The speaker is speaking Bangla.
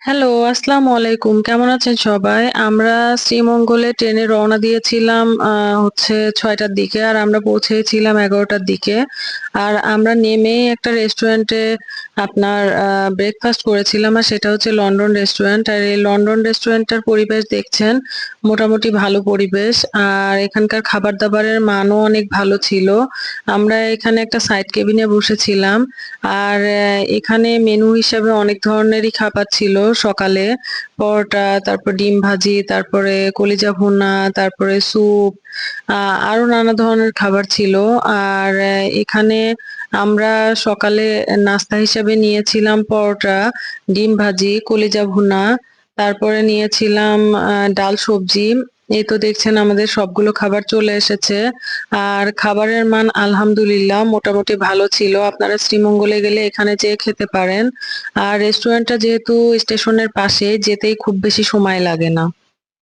হ্যালো, আসসালামু আলাইকুম। কেমন আছেন সবাই? আমরা শ্রীমঙ্গলে ট্রেনে রওনা দিয়েছিলাম হচ্ছে ৬টার দিকে। আর আমরা পৌঁছেছিলাম ১১টার দিকে। আর আমরা নেমেই একটা রেস্টুরেন্টে আপনার ব্রেকফাস্ট করেছিলাম। আর সেটা হচ্ছে লন্ডন রেস্টুরেন্ট। আর এই লন্ডন রেস্টুরেন্টটার পরিবেশ দেখছেন, মোটামুটি ভালো পরিবেশ। আর এখানকার খাবার-দাবারের মানও অনেক ভালো ছিল। আমরা এখানে একটা সাইড কেবিনে বসেছিলাম। আর এখানে মেনু হিসাবে অনেক ধরনেরই খাবার ছিল। সকালে পরোটা, তারপর ডিম ভাজি, তারপরে কলিজা ভুনা, তারপরে স্যুপ, আরো নানা ধরনের খাবার ছিল। আর এখানে আমরা সকালে নাস্তা হিসাবে নিয়েছিলাম পরোটা, ডিম ভাজি, কলিজা ভুনা, তারপরে নিয়েছিলাম ডাল সবজি। এই তো দেখছেন আমাদের সবগুলো খাবার চলে এসেছে। আর খাবারের মান আলহামদুলিল্লাহ মোটামুটি ভালো ছিল। আপনারা শ্রীমঙ্গলে গেলে এখানে যেয়ে খেতে পারেন। আর রেস্টুরেন্টটা যেহেতু স্টেশনের পাশে, যেতেই খুব বেশি সময় লাগে না।